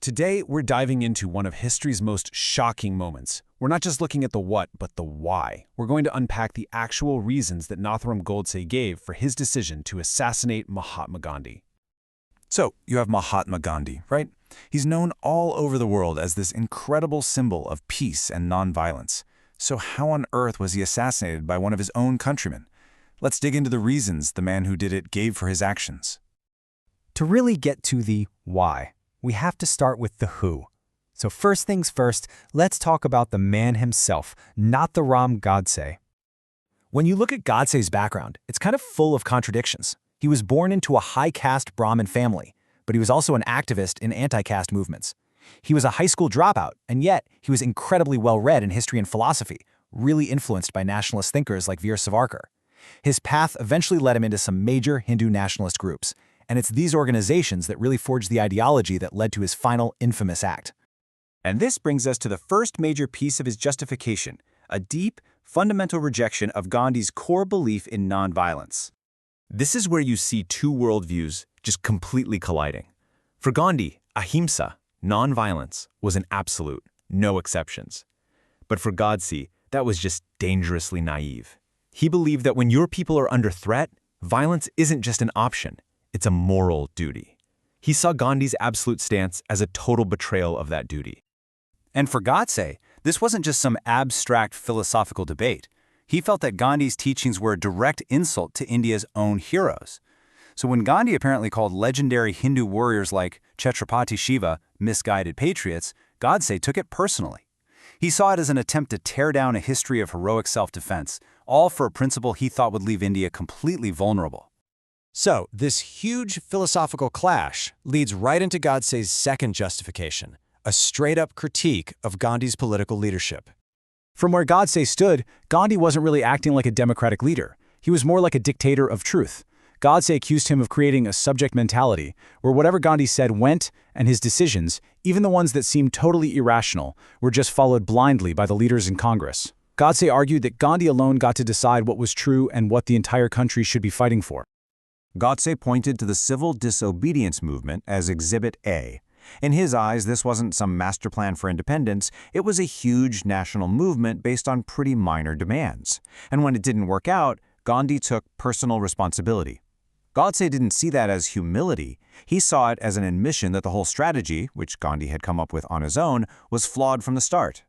Today, we're diving into one of history's most shocking moments. We're not just looking at the what, but the why. We're going to unpack the actual reasons that Nathuram Godse gave for his decision to assassinate Mahatma Gandhi. So, you have Mahatma Gandhi, right? He's known all over the world as this incredible symbol of peace and nonviolence. So how on earth was he assassinated by one of his own countrymen? Let's dig into the reasons the man who did it gave for his actions. To really get to the why, we have to start with the who. So first things first, let's talk about the man himself, Nathuram Godse. When you look at Godse's background, it's kind of full of contradictions. He was born into a high-caste Brahmin family, but he was also an activist in anti-caste movements. He was a high school dropout, and yet he was incredibly well-read in history and philosophy, really influenced by nationalist thinkers like Veer Savarkar. His path eventually led him into some major Hindu nationalist groups, and it's these organizations that really forged the ideology that led to his final infamous act. And this brings us to the first major piece of his justification, a deep, fundamental rejection of Gandhi's core belief in nonviolence. This is where you see two worldviews just completely colliding. For Gandhi, ahimsa, nonviolence, was an absolute, no exceptions. But for Godse, that was just dangerously naive. He believed that when your people are under threat, violence isn't just an option, it's a moral duty. He saw Gandhi's absolute stance as a total betrayal of that duty. And for Godse, this wasn't just some abstract philosophical debate. He felt that Gandhi's teachings were a direct insult to India's own heroes. So when Gandhi apparently called legendary Hindu warriors like Chhatrapati Shiva misguided patriots, Godse took it personally. He saw it as an attempt to tear down a history of heroic self-defense, all for a principle he thought would leave India completely vulnerable. So, this huge philosophical clash leads right into Godse's second justification, a straight-up critique of Gandhi's political leadership. From where Godse stood, Gandhi wasn't really acting like a democratic leader. He was more like a dictator of truth. Godse accused him of creating a subject mentality, where whatever Gandhi said went, and his decisions, even the ones that seemed totally irrational, were just followed blindly by the leaders in Congress. Godse argued that Gandhi alone got to decide what was true and what the entire country should be fighting for. Godse pointed to the civil disobedience movement as Exhibit A. In his eyes, this wasn't some master plan for independence, it was a huge national movement based on pretty minor demands. And when it didn't work out, Gandhi took personal responsibility. Godse didn't see that as humility, he saw it as an admission that the whole strategy, which Gandhi had come up with on his own, was flawed from the start.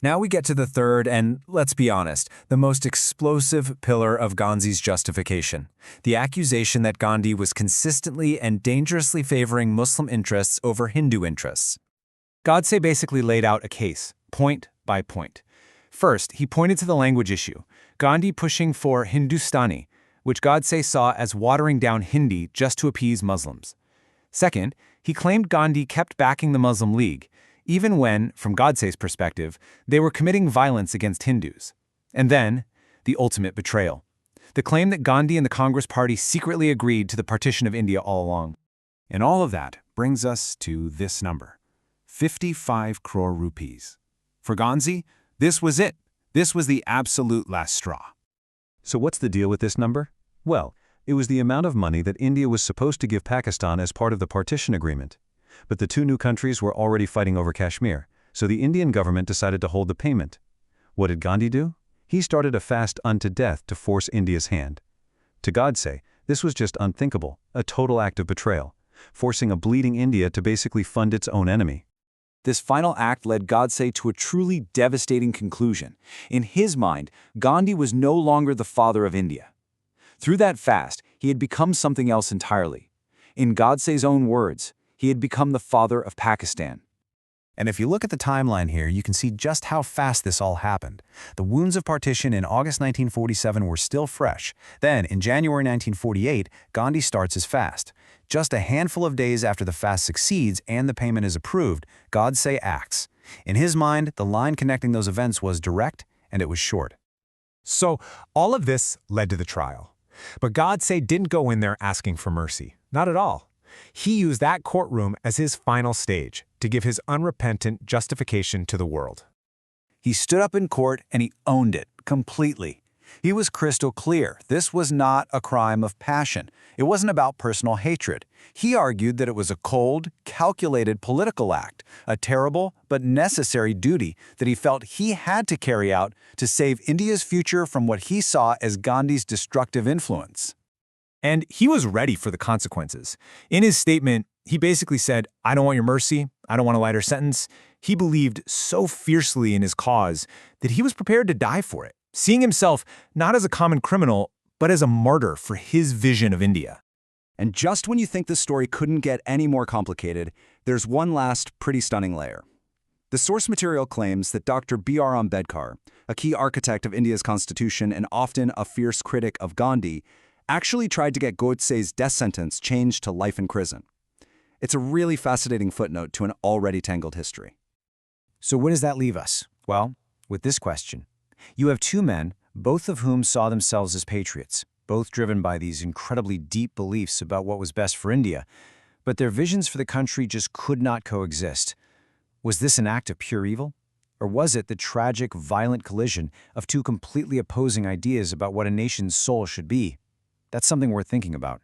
Now we get to the third and, let's be honest, the most explosive pillar of Gandhi's justification, the accusation that Gandhi was consistently and dangerously favoring Muslim interests over Hindu interests. Godse basically laid out a case, point by point. First, he pointed to the language issue, Gandhi pushing for Hindustani, which Godse saw as watering down Hindi just to appease Muslims. Second, he claimed Gandhi kept backing the Muslim League, even when, from Godse's perspective, they were committing violence against Hindus. And then, the ultimate betrayal, the claim that Gandhi and the Congress Party secretly agreed to the partition of India all along. And all of that brings us to this number, 55 crore rupees. For Gandhi, this was it. This was the absolute last straw. So what's the deal with this number? Well, it was the amount of money that India was supposed to give Pakistan as part of the partition agreement. But the two new countries were already fighting over Kashmir, so the Indian government decided to hold the payment. What did Gandhi do? He started a fast unto death to force India's hand. To Godse, this was just unthinkable, a total act of betrayal, forcing a bleeding India to basically fund its own enemy. This final act led Godse to a truly devastating conclusion. In his mind, Gandhi was no longer the father of India. Through that fast, he had become something else entirely. In Godse's own words, he had become the father of Pakistan. And if you look at the timeline here, you can see just how fast this all happened. The wounds of partition in August 1947 were still fresh. Then, in January 1948, Gandhi starts his fast. Just a handful of days after the fast succeeds and the payment is approved, Godse acts. In his mind, the line connecting those events was direct and it was short. So, all of this led to the trial. But Godse didn't go in there asking for mercy. Not at all. He used that courtroom as his final stage to give his unrepentant justification to the world. He stood up in court and he owned it completely. He was crystal clear. This was not a crime of passion. It wasn't about personal hatred. He argued that it was a cold, calculated political act, a terrible but necessary duty that he felt he had to carry out to save India's future from what he saw as Gandhi's destructive influence. And he was ready for the consequences. In his statement, he basically said, "I don't want your mercy. I don't want a lighter sentence." He believed so fiercely in his cause that he was prepared to die for it, seeing himself not as a common criminal, but as a martyr for his vision of India. And just when you think the story couldn't get any more complicated, there's one last pretty stunning layer. The source material claims that Dr. B.R. Ambedkar, a key architect of India's constitution and often a fierce critic of Gandhi, actually tried to get Godse's death sentence changed to life in prison. It's a really fascinating footnote to an already tangled history. So where does that leave us? Well, with this question. You have two men, both of whom saw themselves as patriots, both driven by these incredibly deep beliefs about what was best for India, but their visions for the country just could not coexist. Was this an act of pure evil? Or was it the tragic, violent collision of two completely opposing ideas about what a nation's soul should be? That's something worth thinking about.